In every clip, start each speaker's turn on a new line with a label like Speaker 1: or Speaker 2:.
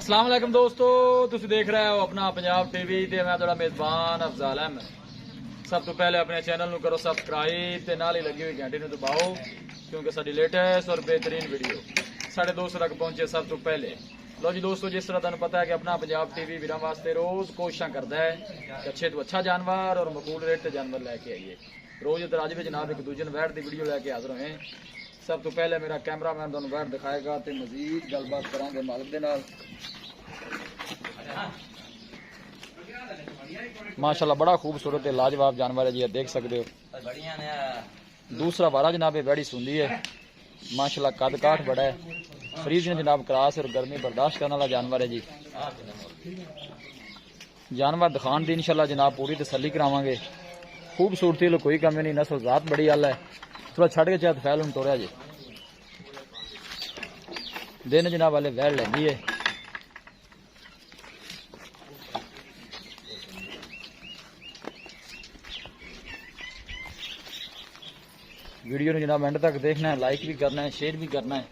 Speaker 1: अस्सलाम वालेकुम दोस्तों, तुसी देख रहे हो अपना पंजाब टीवी ते मैं तुहाडा मेजबान अफजाल अहमद। सब तो पहले अपने चैनल नू करो सबसक्राइब ते नाल ही लगी हुई घंटी नू दबाओ क्योंकि साडी लेटेस्ट और बेहतरीन वीडियो साढ़े दोस्तों तक पहुंचे सब तो पहले। लो जी दोस्तों, जिस तरह तुहानू पता है कि अपना पंजाब टीवी वीरां वास्ते रोज कोशिशां करदा है कि अच्छे तो अच्छा जानवर और मकबूल रेट ते जानवर लैके आइए। रोज इधर अज भी जनाब एक दूजे वैट की वीडियो लैके हाजिर होए। सब तो पहले मेरा कैमरामैन तुहानू वैट दिखाएगा तो मजीद गलबात करांगे मालिक दे नाल। माशाल्लाह बड़ा खूबसूरत है, लाजवाब जानवर है जी, देख सकते हो। दूसरा वारा जनाब बड़ी सुंदी है, माशाल्लाह कद काठ बड़ा है, फ्रीज ने जनाब क्रास और गर्मी बर्दाश्त करने वाला जानवर है जी। जानवर दिखान दी इंशाल्लाह जनाब पूरी तसल्ली करावांगे। खूबसूरती लो कोई कमी नहीं, नस्ल जात बड़ी अल है। थोड़ा छड़ के चाहत फैल हूं तोड़िया जी दिन जनाब वाले वैल लगी है। वीडियो ने जनाब एंड तक देखना है, लाइक भी करना है, शेयर भी करना है।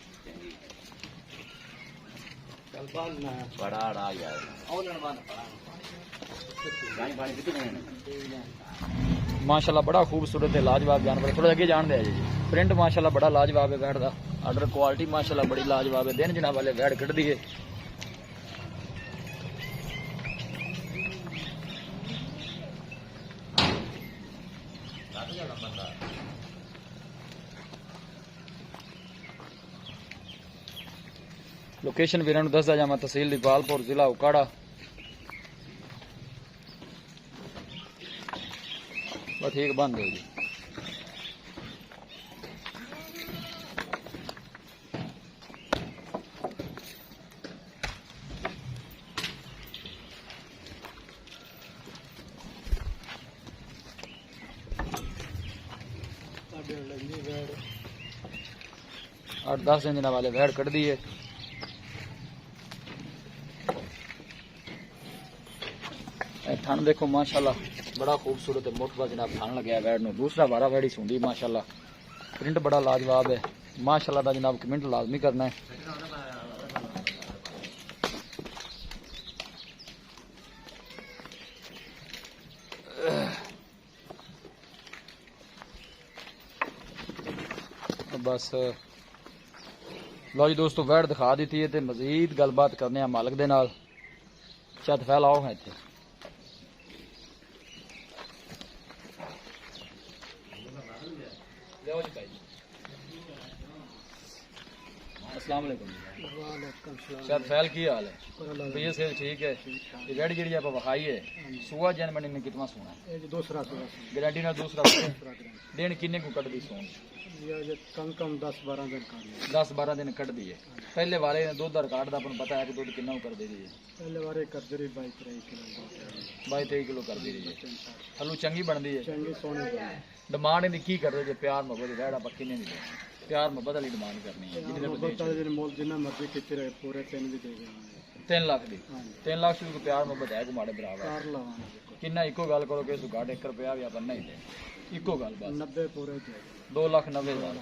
Speaker 1: माशाल्लाह बड़ा खूबसूरत है, लाजवाब जानवर। थोड़ा अगे जान दिया जी। प्रिंट माशाल्लाह बड़ा लाजवाब है, बैठ का आर्डर क्वालिटी माशाल्लाह बड़ी लाजवाब है। दिन जनाब वाले बैठ कट दिए। लोकेशन वीरां नूं दसदा जावां, तहसील दीपालपुर, जिला उकाड़ा। बस ठीक बन दो जी। आठ 10 दिन वाले वैड़ कट दी है। ठंड देखो माशाल्लाह बड़ा खूबसूरत है, मुठबा जनाब ठंड लगे वैड़ नूं। दूसरा वारा वैड़ी सुंदी माशाल्लाह, प्रिंट बड़ा लाजवाब है। माशाल्लाह दा जनाब कमेंट लाजमी करना है। बस लो जी दोस्तों, वैड़ दिखा दी है तो मजीद गलबात करने मालिक दे नाल। छत फैलाओ है इत्थे। अस्सलाम वालेकुम। शायद फैल की हाल है? ये से ठीक है। ये रेड जी आप वखाई है सुआ जन मंडी में कितना सोना है?
Speaker 2: दूसरा
Speaker 1: गारंटी ना दूसरा दिन किन्ने को कट दी सोन?
Speaker 2: कम 10-12 दिन
Speaker 1: 10-12 दिन कट दी है। पहले वाले ने दूध रिकॉर्ड का अपन पता है कि दूध कितना कर दे दी है?
Speaker 2: पहले वाले कर दे
Speaker 1: 22-23 किलो कर दी है। हलू चंगी बनती है,
Speaker 2: चंगी सोनी
Speaker 1: डिमांड इनकी की कर रहे जो प्यार मोहब्बत वैड़ा पक्की नहीं दी, प्यार मोहब्बत वाली डिमांड करनी है।
Speaker 2: मोल जिन्ना मर्जी खिंचे रहे पूरे 3 भी दे
Speaker 1: 3 लाख दी। 3 लाख से प्यार मोहब्बत है माड़े बराबर किन्ना इको गल करो कि घाट 1 रुपया भी अपन नहीं दे, इको गल बस
Speaker 2: 90 पूरे
Speaker 1: 2,90,000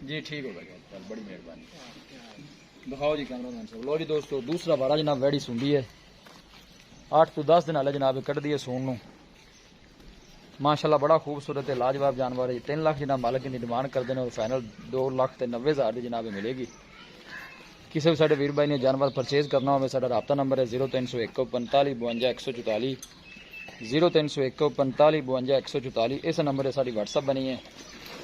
Speaker 1: जी। ठीक हो गया, चल बड़ी मेहरबानी। दिखाओ जी कैमरामैन साहब। लो जी दोस्तों, दूसरा वारा जनाब वैड़ी सुंदी है, 8 तो 10 दिन वाले जनाब कट दी है सोन नूं। माशाल्लाह बड़ा खूबसूरत है, लाजवाब जानवर है। 3 लाख जनाब मालिक की डिमांड करते हैं और फाइनल 2,90,000 की जनाब मिलेगी। किसी भी साढ़े वीर भाई ने जानवर परचेज करना हो, साਡਾ राबता नंबर है 0301 45 52 144 0301 45 52 144। इस नंबर से साड़ी व्हाट्सअप बनी है।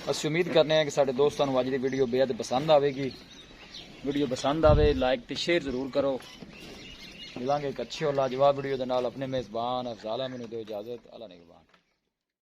Speaker 1: असं उम्मीद करने हैं कि साढ़े दोस्तों को अज की वीडियो बेहद पसंद आएगी। वीडियो पसंद आए लाइक तो शेयर जरूर करो। मिलांगे एक अच्छी और लाजवाब वीडियो के नाल। अपने मेजबान अफजाल अहमद नूं दो इजाजत। अल्लाह निगहबान।